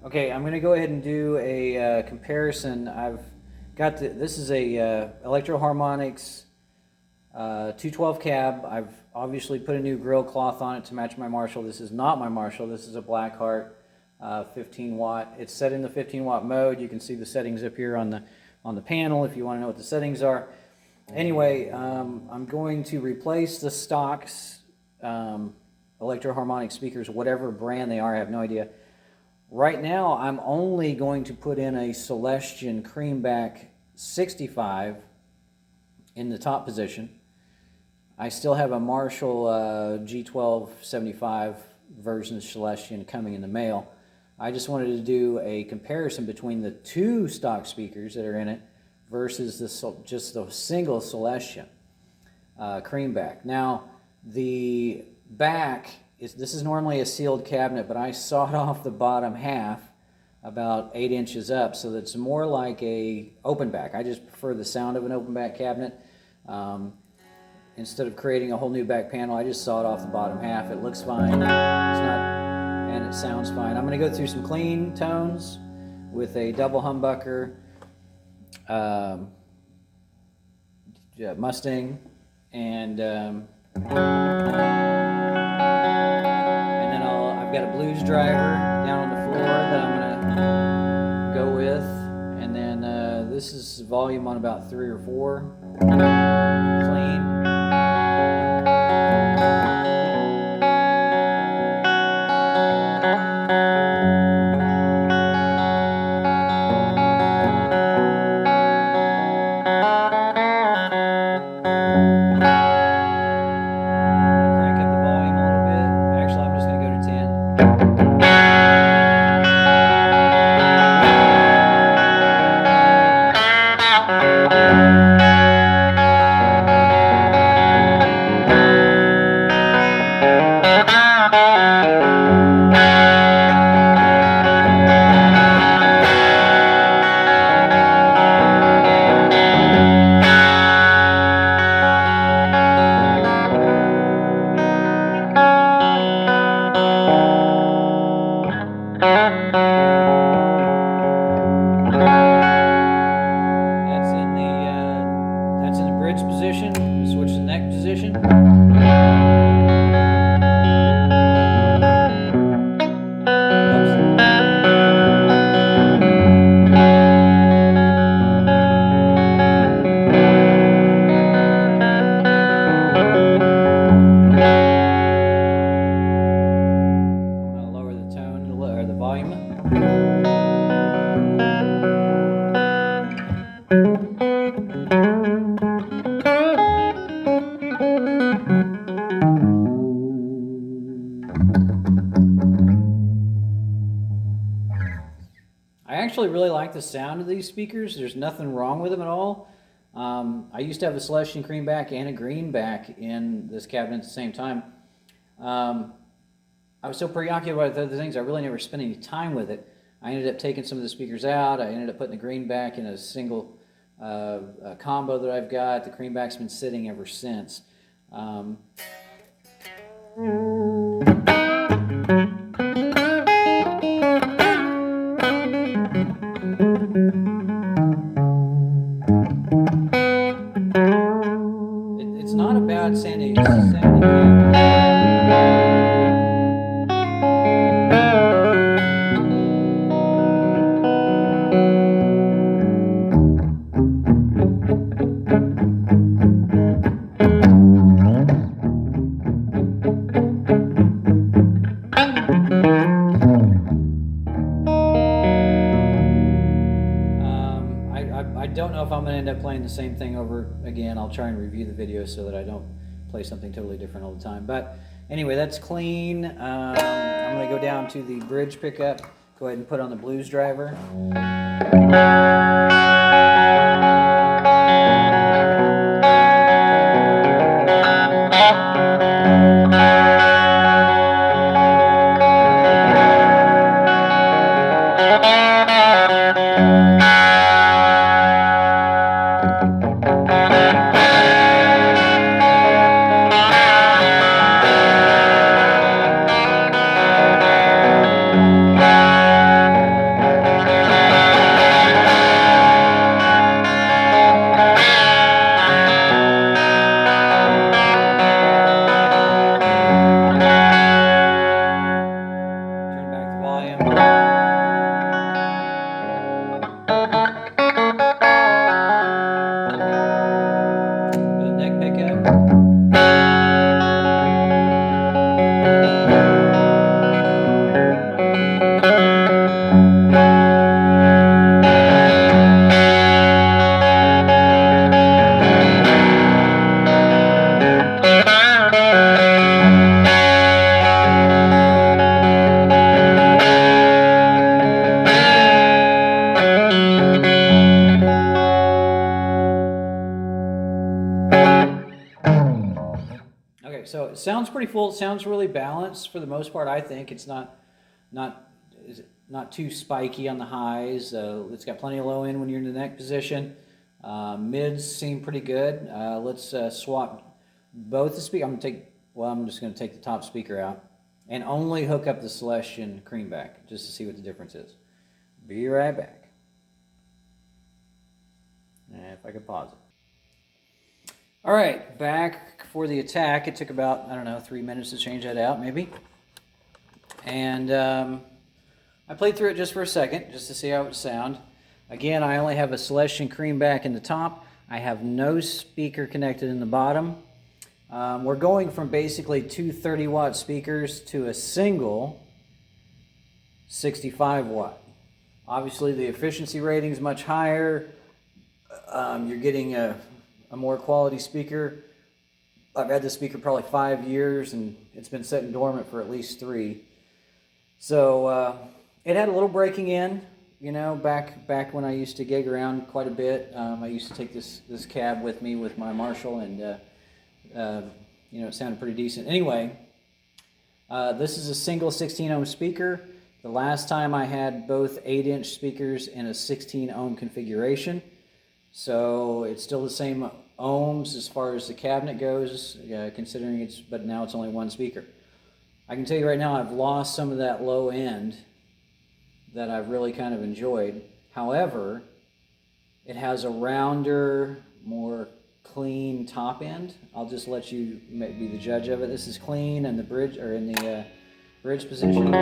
Okay, I'm going to go ahead and do a comparison. I've got this is a Electro-harmonix 212 cab. I've obviously put a new grill cloth on it to match my Marshall. This is not my Marshall. This is a Blackheart 15 watt. It's set in the 15 watt mode. You can see the settings up here on the panel if you want to know what the settings are. Anyway, I'm going to replace the stocks Electro-harmonix speakers, whatever brand they are. I have no idea. Right now, I'm only going to put in a Celestion Creamback 65 in the top position. I still have a Marshall G1275 version of Celestion coming in the mail. I just wanted to do a comparison between the two stock speakers that are in it versus just the single Celestion Creamback. Now, the back this is normally a sealed cabinet, but I sawed off the bottom half about 8 inches up, so that it's more like a open back. I just prefer the sound of an open back cabinet. Instead of creating a whole new back panel, I just sawed off the bottom half. It looks fine. It's not, and it sounds fine. I'm going to go through some clean tones with a double humbucker Mustang, and I've got a blues driver down on the floor that I'm going to go with, and then this is volume on about 3 or 4, clean. That's in the bridge position. Switch to the neck position. I'm going to lower the tone or the volume. I actually really like the sound of these speakers. There's nothing wrong with them at all. I used to have a Celestion Creamback and a Greenback in this cabinet at the same time. I was so preoccupied with other things, I really never spent any time with it. I ended up taking some of the speakers out. I ended up putting the Greenback in a single combo that I've got. The Creamback's been sitting ever since. It's not a bad sounding I don't know if I'm going to end up playing the same thing over again. I'll try and review the video so that I don't play something totally different all the time. But anyway, that's clean. I'm going to go down to the bridge pickup. Go ahead and put on the blues driver. So it sounds pretty full. It sounds really balanced for the most part. I think it's not not too spiky on the highs. It's got plenty of low end when you're in the neck position. Mids seem pretty good. Let's swap both the speakers. I'm just going to take the top speaker out and only hook up the Celestion Creamback just to see what the difference is. Be right back. If I could pause it. All right, back for the attack. It took about, I don't know, 3 minutes to change that out, maybe. And I played through it just for a second, just to see how it would sound. Again, I only have a Celestion Creamback in the top. I have no speaker connected in the bottom. We're going from basically two 30-watt speakers to a single 65-watt. Obviously, the efficiency rating is much higher. You're getting a more quality speaker. I've had this speaker probably 5 years, and it's been sitting dormant for at least 3. So it had a little breaking in, you know, back when I used to gig around quite a bit. I used to take this cab with me with my Marshall, and you know, it sounded pretty decent. Anyway, this is a single 16-ohm speaker. The last time I had both 8-inch speakers in a 16-ohm configuration. So it's still the same ohms as far as the cabinet goes, considering but now it's only one speaker. I can tell you right now, I've lost some of that low end that I've really kind of enjoyed. However, it has a rounder, more clean top end. I'll just let you be the judge of it. This is clean in the bridge, or in the bridge position.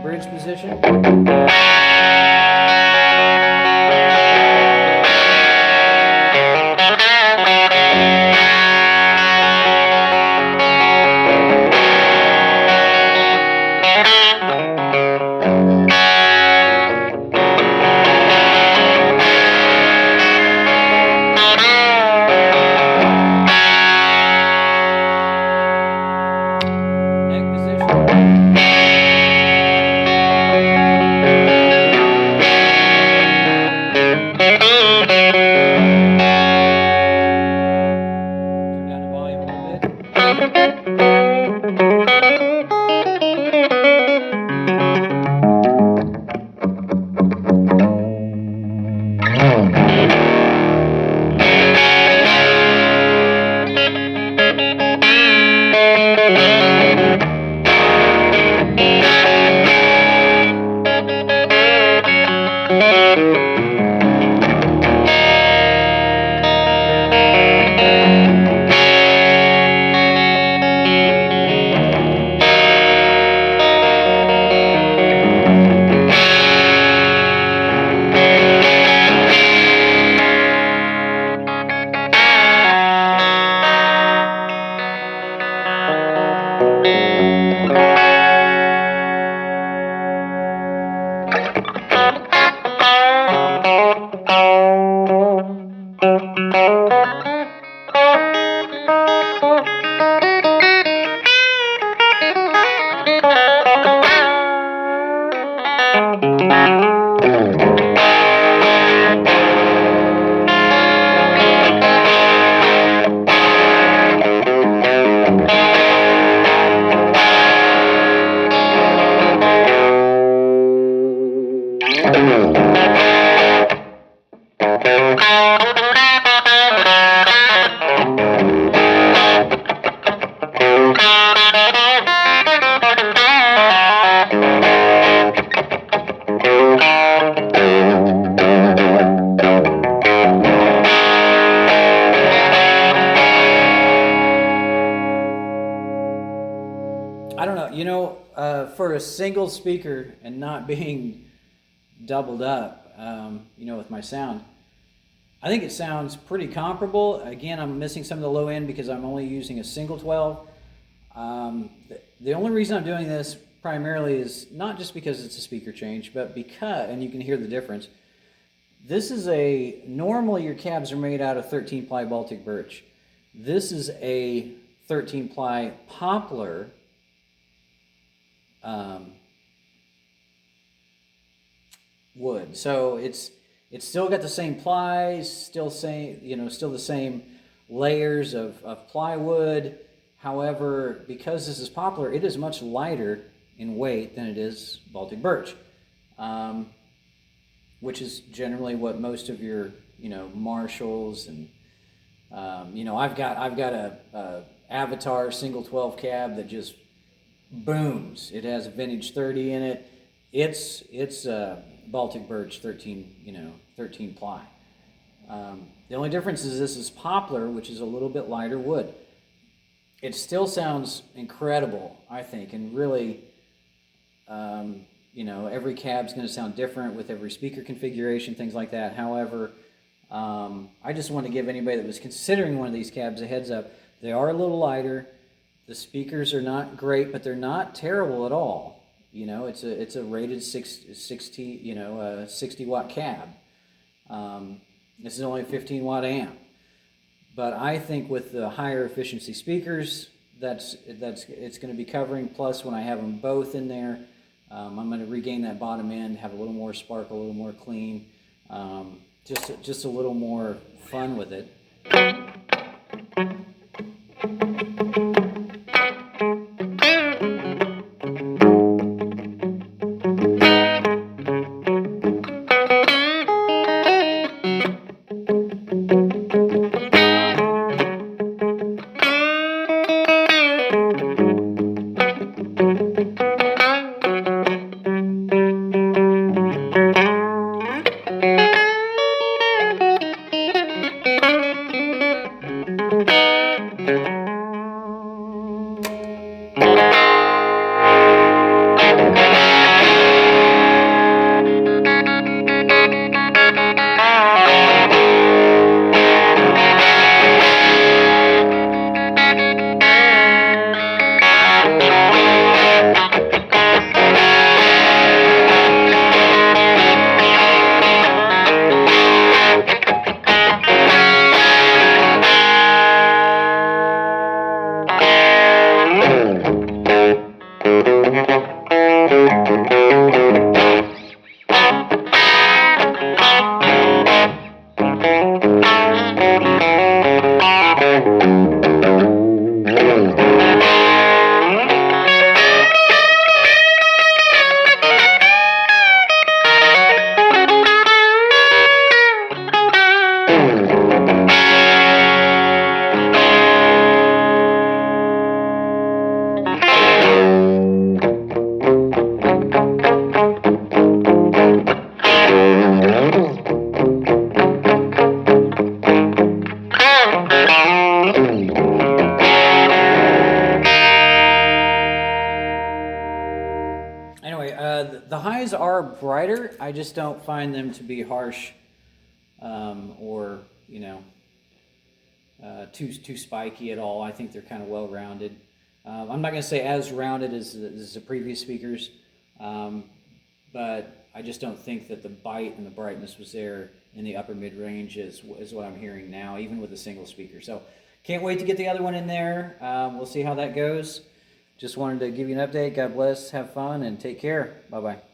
Bridge position. for a single speaker and not being doubled up, you know, with my sound, I think it sounds pretty comparable. Again, I'm missing some of the low end because I'm only using a single 12. The only reason I'm doing this primarily is not just because it's a speaker change, but because, and you can hear the difference, this is normally your cabs are made out of 13-ply Baltic birch. This is a 13-ply poplar wood. So it's still got the same plies, still the same layers of plywood. However, because this is poplar, it is much lighter in weight than it is Baltic birch, which is generally what most of your, you know, Marshalls and, you know, I've got a Avatar single 12 cab that just booms. It has a vintage 30 in it. It's Baltic birch 13 ply. The only difference is this is poplar, which is a little bit lighter wood. It still sounds incredible, I think, and really, you know, every cab's going to sound different with every speaker configuration, things like that. However, I just want to give anybody that was considering one of these cabs a heads up. They are a little lighter. The speakers are not great, but they're not terrible at all. You know, it's a rated 60 watt cab. This is only a 15 watt amp. But I think with the higher efficiency speakers, it's going to be covering. Plus, when I have them both in there, I'm going to regain that bottom end, have a little more sparkle, a little more clean, just a little more fun with it. Anyway, the highs are brighter. I just don't find them to be harsh or, you know, too spiky at all. I think they're kind of well-rounded. I'm not going to say as rounded as the previous speakers, but I just don't think that the bite and the brightness was there in the upper mid-range is what I'm hearing now, even with a single speaker. So can't wait to get the other one in there. We'll see how that goes. Just wanted to give you an update. God bless, have fun, and take care. Bye-bye.